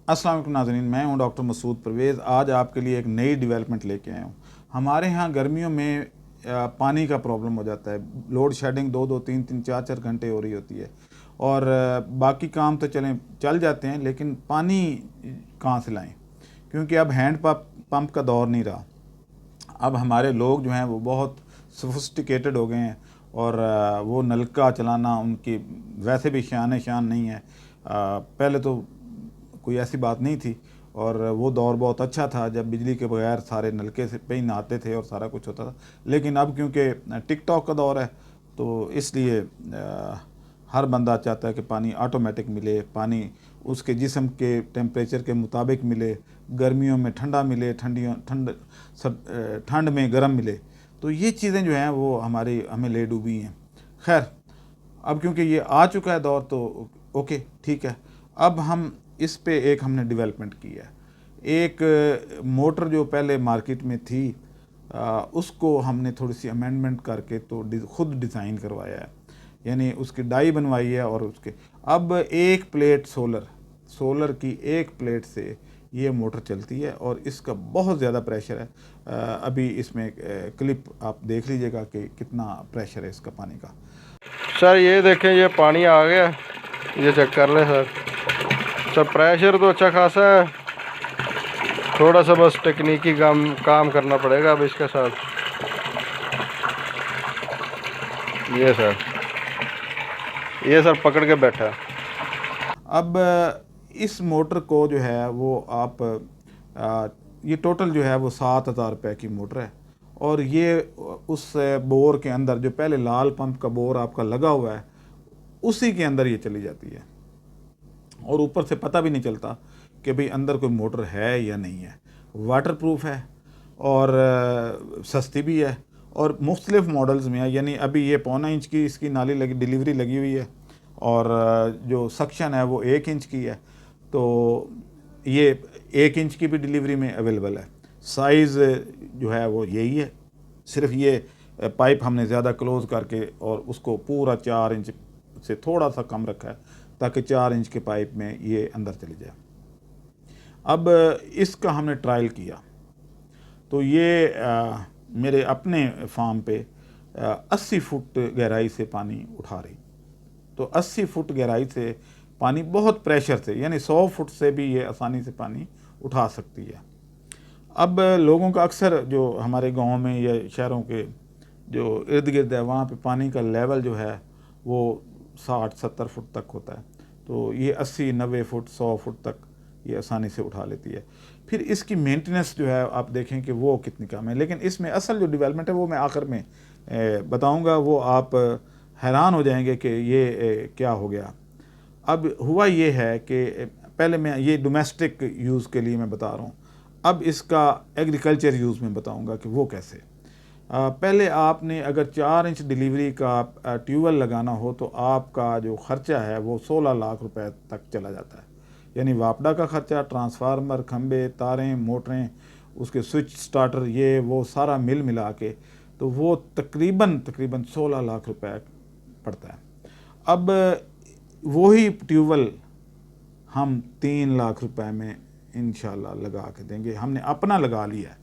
अस्सलाम वालेकुम नाज़रीन, मैं हूं डॉक्टर मसूद परवेज़। आज आपके लिए एक नई डेवलपमेंट लेके आया हूं। हमारे यहाँ गर्मियों में पानी का प्रॉब्लम हो जाता है। लोड शेडिंग 2-2, 3-3, 4-4 घंटे हो रही होती है और बाकी काम तो चल जाते हैं, लेकिन पानी कहाँ से लाएं? क्योंकि अब हैंड पंप का दौर नहीं रहा। अब हमारे लोग जो हैं वो बहुत सोफिस्टिकेटेड हो गए हैं और वो नलका चलाना उनकी वैसे भी शान नहीं है। पहले तो कोई ऐसी बात नहीं थी और वो दौर बहुत अच्छा था जब बिजली के बगैर सारे नलके से पे ही नहाते थे और सारा कुछ होता था। लेकिन अब क्योंकि टिकटॉक का दौर है तो इसलिए हर बंदा चाहता है कि पानी ऑटोमेटिक मिले, पानी उसके जिस्म के टेम्परेचर के मुताबिक मिले, गर्मियों में ठंडा मिले, ठंड में गर्म मिले। तो ये चीज़ें जो हैं वो हमें ले डूबी हैं। खैर, अब क्योंकि ये आ चुका है दौर तो ओके ठीक है। अब हम इस पे एक हमने डेवलपमेंट की है। एक मोटर जो पहले मार्केट में थी उसको हमने थोड़ी सी अमेंडमेंट करके तो खुद डिज़ाइन करवाया है, यानी उसकी डाई बनवाई है और उसके अब एक प्लेट सोलर की एक प्लेट से ये मोटर चलती है और इसका बहुत ज़्यादा प्रेशर है। अभी इसमें क्लिप आप देख लीजिएगा कि कितना प्रेशर है इसका पानी का। सर ये देखें, ये पानी आ गया, ये चेक कर लें सर। सर प्रेशर तो अच्छा खासा है, थोड़ा सा बस टेक्निकी काम करना पड़ेगा अब इसके साथ। ये सर पकड़ के बैठा है। अब इस मोटर को जो है वो ये टोटल जो है वो 7,000 रुपये की मोटर है और ये उस बोर के अंदर जो पहले लाल पंप का बोर आपका लगा हुआ है उसी के अंदर ये चली जाती है और ऊपर से पता भी नहीं चलता कि भाई अंदर कोई मोटर है या नहीं है। वाटर प्रूफ है और सस्ती भी है और मुख्तलिफ मॉडल्स में है। यानी अभी ये 1.25 इंच की इसकी डिलीवरी लगी हुई है और जो सक्शन है वो 1 इंच की है। तो ये 1 इंच की भी डिलीवरी में अवेलेबल है। साइज़ जो है वो यही है, सिर्फ ये पाइप हमने ज़्यादा क्लोज़ करके और उसको पूरा 4 इंच से थोड़ा सा कम रखा है ताकि 4 इंच के पाइप में ये अंदर चली जाए। अब इसका हमने ट्रायल किया तो ये मेरे अपने फार्म पे 80 फुट गहराई से पानी उठा रही। तो 80 फुट गहराई से पानी बहुत प्रेशर से, यानी 100 फुट से भी ये आसानी से पानी उठा सकती है। अब लोगों का अक्सर जो हमारे गांव में या शहरों के जो इर्द गिर्द है वहाँ पे पानी का लेवल जो है वो 60-70 फुट तक होता है। तो ये 80-90 फुट 100 फुट तक ये आसानी से उठा लेती है। फिर इसकी मेंटेनेंस जो है आप देखें कि वो कितनी कम है। लेकिन इसमें असल जो डेवलपमेंट है वो मैं आखिर में बताऊंगा, वो आप हैरान हो जाएंगे कि ये क्या हो गया। अब हुआ ये है कि पहले मैं ये डोमेस्टिक यूज़ के लिए मैं बता रहा हूँ, अब इसका एग्रीकल्चर यूज़ में बताऊंगा कि वो कैसे। पहले आपने अगर 4 इंच डिलीवरी का ट्यूबवेल लगाना हो तो आपका जो ख़र्चा है वो 16 लाख रुपए तक चला जाता है। यानी वापडा का ख़र्चा, ट्रांसफार्मर, खंबे, तारें, मोटरें, उसके स्विच स्टार्टर, ये वो सारा मिला के तो वो तकरीबन 16 लाख रुपए पड़ता है। अब वही ट्यूबवेल हम 3 लाख रुपए में इंशाल्लाह लगा के देंगे। हमने अपना लगा लिया है,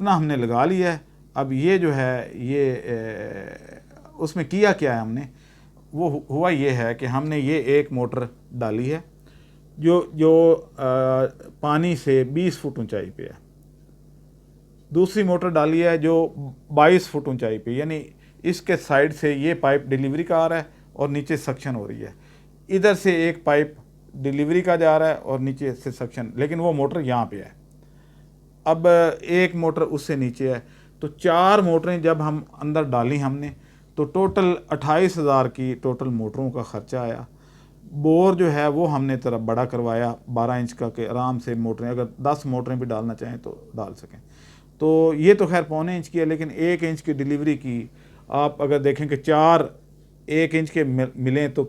हमने लगा लिया है। अब ये जो है ये उसमें किया क्या है हमने, वो हुआ ये है कि हमने ये एक मोटर डाली है जो पानी से 20 फुट ऊंचाई पे है। दूसरी मोटर डाली है जो 22 फुट ऊंचाई पे, यानी इसके साइड से ये पाइप डिलीवरी का आ रहा है और नीचे सक्शन हो रही है। इधर से एक पाइप डिलीवरी का जा रहा है और नीचे से सक्शन, लेकिन वो मोटर यहाँ पे है। अब एक मोटर उससे नीचे है। तो 4 मोटरें जब हम अंदर डाली हमने तो टोटल 28,000 की टोटल मोटरों का ख़र्चा आया। बोर जो है वो हमने तरफ बड़ा करवाया 12 इंच का, कि आराम से मोटरें अगर 10 मोटरें भी डालना चाहें तो डाल सकें। तो ये तो खैर 1.25 इंच की है, लेकिन 1 इंच की डिलीवरी की आप अगर देखें कि 4 1 इंच के मिलें तो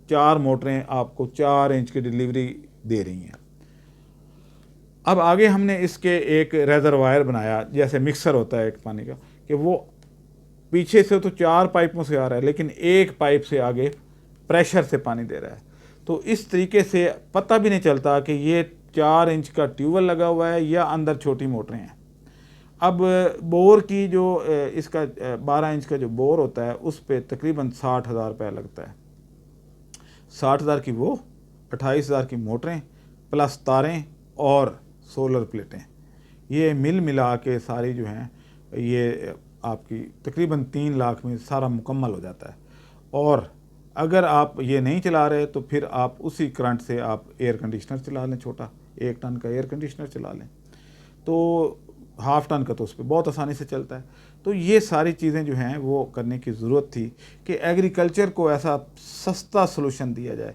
4 मोटरें आपको 4 इंच की डिलीवरी दे रही हैं। अब आगे हमने इसके एक रेजरवायर बनाया, जैसे मिक्सर होता है एक पानी का, कि वो पीछे से तो 4 पाइपों से आ रहा है लेकिन एक पाइप से आगे प्रेशर से पानी दे रहा है। तो इस तरीके से पता भी नहीं चलता कि ये 4 इंच का ट्यूबवेल लगा हुआ है या अंदर छोटी मोटरें हैं। अब बोर की जो इसका 12 इंच का जो बोर होता है उस पर तकरीबन 60,000 रुपये लगता है। 60,000 की वो, 28,000 की मोटरें प्लस तारें और सोलर प्लेटें, ये मिल मिला के सारी जो हैं ये आपकी तकरीबन 3 लाख में सारा मुकम्मल हो जाता है। और अगर आप ये नहीं चला रहे तो फिर आप उसी करंट से आप एयर कंडीशनर चला लें, छोटा 1 टन का एयर कंडीशनर चला लें, तो हाफ टन का तो उस पर बहुत आसानी से चलता है। तो ये सारी चीज़ें जो हैं वो करने की ज़रूरत थी कि एग्रीकल्चर को ऐसा सस्ता सलूशन दिया जाए।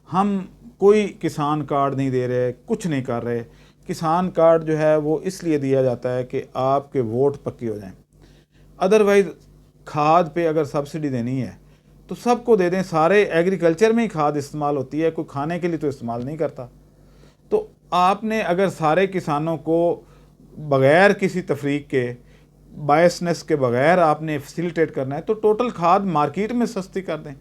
हम कोई किसान कार्ड नहीं दे रहे, कुछ नहीं कर रहे। किसान कार्ड जो है वो इसलिए दिया जाता है कि आपके वोट पक्के हो जाएं। अदरवाइज़ खाद पे अगर सब्सिडी देनी है तो सबको दे दें, सारे एग्रीकल्चर में ही खाद इस्तेमाल होती है, कोई खाने के लिए तो इस्तेमाल नहीं करता। तो आपने अगर सारे किसानों को बग़ैर किसी तफरीक के, बायसनेस के बग़ैर आपने फैसिलिटेट करना है तो टोटल खाद मार्केट में सस्ती कर दें,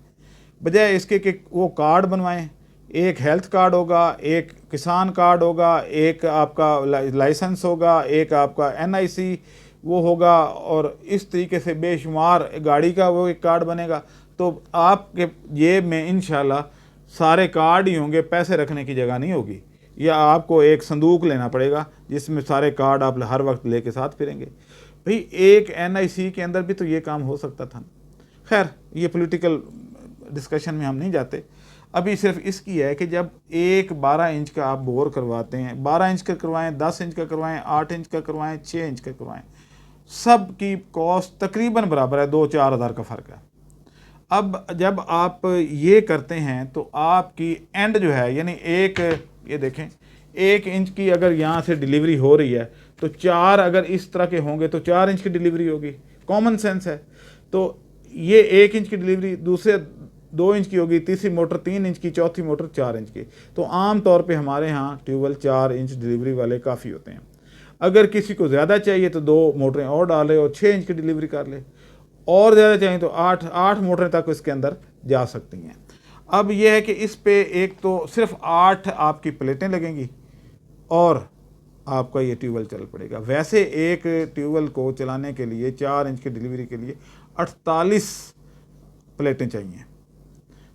बजाय इसके कि वो कार्ड बनवाएं। एक हेल्थ कार्ड होगा, एक किसान कार्ड होगा, एक आपका लाइसेंस होगा, एक आपका NIC वो होगा, और इस तरीके से बेशुमार गाड़ी का वो एक कार्ड बनेगा। तो आपके जेब में इंशाल्लाह सारे कार्ड ही होंगे, पैसे रखने की जगह नहीं होगी, या आपको एक संदूक लेना पड़ेगा जिसमें सारे कार्ड आप हर वक्त लेके साथ फिरेंगे। भाई एक NIC के अंदर भी तो ये काम हो सकता था। खैर ये पॉलिटिकल डिस्कशन में हम नहीं जाते, अभी सिर्फ इसकी है कि जब एक 12 इंच का आप बोर करवाते हैं, 12 इंच का करवाएं, 10 इंच का करवाएं, 8 इंच का करवाएं, 6 इंच का करवाएं, सब की कॉस्ट तकरीबन बराबर है, 2-4 हज़ार का फ़र्क है। अब जब आप ये करते हैं तो आपकी एंड जो है, यानी एक, ये देखें 1 इंच की अगर यहाँ से डिलीवरी हो रही है तो 4 अगर इस तरह के होंगे तो 4 इंच की डिलीवरी होगी, कॉमन सेंस है। तो ये 1 इंच की डिलीवरी, दूसरे 2 इंच की होगी, तीसरी मोटर 3 इंच की, चौथी मोटर 4 इंच की। तो आम तौर पे हमारे यहाँ ट्यूबवेल 4 इंच डिलीवरी वाले काफ़ी होते हैं। अगर किसी को ज़्यादा चाहिए तो 2 मोटरें और डाले और 6 इंच की डिलीवरी कर ले, और ज़्यादा चाहिए तो 8 मोटरें तक इसके अंदर जा सकती हैं। अब यह है कि इस पे एक तो सिर्फ 8 आपकी प्लेटें लगेंगी और आपका ये ट्यूबवेल चल पड़ेगा। वैसे एक ट्यूबवेल को चलाने के लिए 4 इंच की डिलीवरी के लिए 48 प्लेटें चाहिए।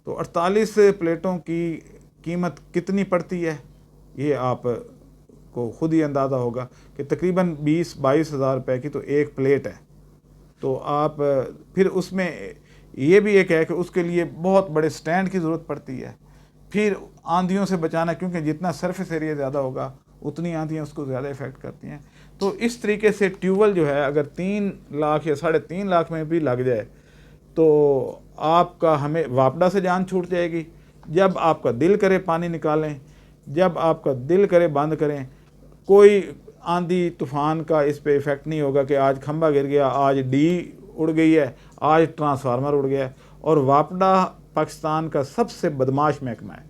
तो 48 प्लेटों की कीमत कितनी पड़ती है ये आप को खुद ही अंदाज़ा होगा कि तकरीबन 20-22 हज़ार रुपये की तो एक प्लेट है। तो आप फिर उसमें ये भी एक है कि उसके लिए बहुत बड़े स्टैंड की ज़रूरत पड़ती है। फिर आंधियों से बचाना, क्योंकि जितना सरफेस एरिया ज़्यादा होगा उतनी आंधियाँ उसको ज़्यादा इफ़ेक्ट करती हैं। तो इस तरीके से ट्यूबवेल जो है अगर 3 लाख या 3.5 लाख में भी लग जाए तो आपका हमें वापडा से जान छूट जाएगी। जब आपका दिल करे पानी निकालें, जब आपका दिल करे बंद करें। कोई आंधी तूफ़ान का इस पे इफ़ेक्ट नहीं होगा कि आज खंभा गिर गया, आज डी उड़ गई है, आज ट्रांसफार्मर उड़ गया है। और वापडा पाकिस्तान का सबसे बदमाश महकमा है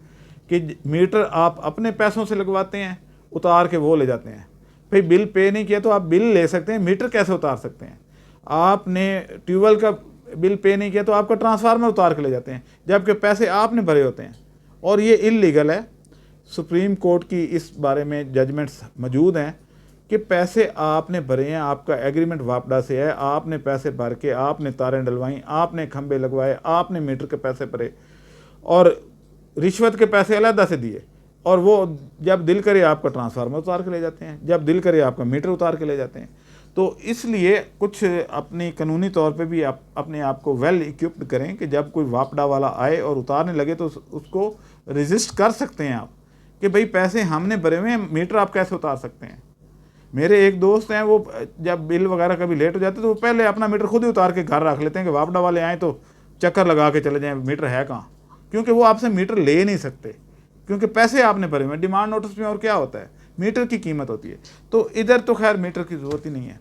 कि मीटर आप अपने पैसों से लगवाते हैं, उतार के वो ले जाते हैं। भाई बिल पे नहीं किया तो आप बिल ले सकते हैं, मीटर कैसे उतार सकते हैं? आपने ट्यूबवेल का बिल पे नहीं किया तो आपका ट्रांसफार्मर उतार के ले जाते हैं, जबकि पैसे आपने भरे होते हैं, और ये इल्लीगल है। सुप्रीम कोर्ट की इस बारे में जजमेंट्स मौजूद हैं कि पैसे आपने भरे हैं, आपका एग्रीमेंट वापडा से है, आपने पैसे भर के आपने तारें डलवाई, आपने खंबे लगवाए, आपने मीटर के पैसे भरे और रिश्वत के पैसे अलग से दिए, और वो जब दिल करे आपका ट्रांसफार्मर उतार के ले जाते हैं, जब दिल करे आपका मीटर उतार के ले जाते हैं। तो इसलिए कुछ अपनी कानूनी तौर पे भी आप अपने आप को वेल इक्विप्ड करें कि जब कोई वापडा वाला आए और उतारने लगे तो उसको रजिस्ट कर सकते हैं आप कि भाई पैसे हमने भरे हुए हैं, मीटर आप कैसे उतार सकते हैं। मेरे एक दोस्त हैं, वो जब बिल वगैरह कभी लेट हो जाते तो वो पहले अपना मीटर खुद ही उतार के घर रख लेते हैं कि वापडा वाले आएँ तो चक्कर लगा के चले जाएँ मीटर है कहाँ, क्योंकि वो आपसे मीटर ले नहीं सकते, क्योंकि पैसे आपने भरे हुए हैं। डिमांड नोटिस में और क्या होता है, मीटर की कीमत होती है। तो इधर तो खैर मीटर की ज़रूरत ही नहीं है।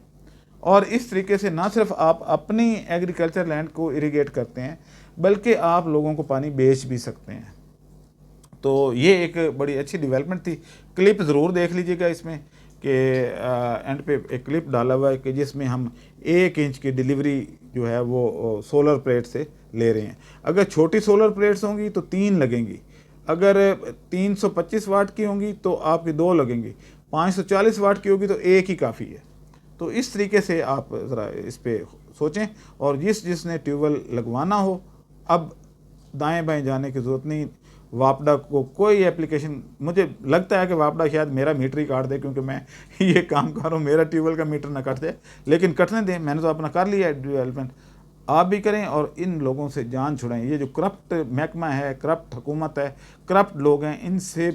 और इस तरीके से ना सिर्फ आप अपनी एग्रीकल्चर लैंड को इरिगेट करते हैं, बल्कि आप लोगों को पानी बेच भी सकते हैं। तो ये एक बड़ी अच्छी डेवलपमेंट थी। क्लिप ज़रूर देख लीजिएगा इसमें कि एंड पे एक क्लिप डाला हुआ है कि जिसमें हम 1 इंच की डिलीवरी जो है वो सोलर प्लेट से ले रहे हैं। अगर छोटी सोलर प्लेट्स होंगी तो 3 लगेंगी, अगर 325 वाट की होंगी तो आपकी 2 लगेंगी, 540 वाट की होगी तो एक ही काफ़ी है। तो इस तरीके से आप ज़रा इस पे सोचें, और जिसने ट्यूबवेल लगवाना हो अब दाएं बाएं जाने की ज़रूरत नहीं। वापडा को कोई एप्लीकेशन, मुझे लगता है कि वापडा शायद मेरा मीटर ही काट दे, क्योंकि मैं ये काम कर रहा हूँ, मेरा ट्यूबवेल का मीटर ना कट जाए, लेकिन कटने दें, मैंने तो अपना कर लिया है डेवलपमेंट, आप भी करें और इन लोगों से जान छुड़ाएं। ये जो करप्ट महकमा है, करप्ट हुकूमत है, करप्ट लोग हैं, इनसे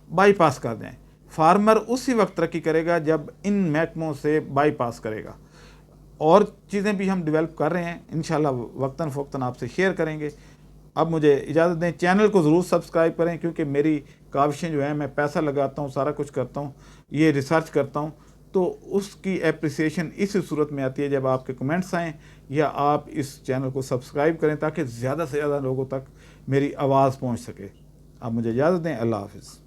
बाईपास कर दें। फार्मर उसी वक्त तरक्की करेगा जब इन महकमों से बाईपास करेगा। और चीज़ें भी हम डेवलप कर रहे हैं, इंशाल्लाह वक्तन फ़वक्तन आपसे शेयर करेंगे। अब मुझे इजाज़त दें, चैनल को ज़रूर सब्सक्राइब करें, क्योंकि मेरी काविशें जो हैं, मैं पैसा लगाता हूँ, सारा कुछ करता हूँ, ये रिसर्च करता हूँ, तो उसकी एप्रिसिएशन इसी सूरत में आती है जब आपके कमेंट्स आएँ या आप इस चैनल को सब्सक्राइब करें, ताकि ज़्यादा से ज़्यादा लोगों तक मेरी आवाज़ पहुँच सके। अब मुझे इजाज़त दें, अल्लाह हाफ़िज़।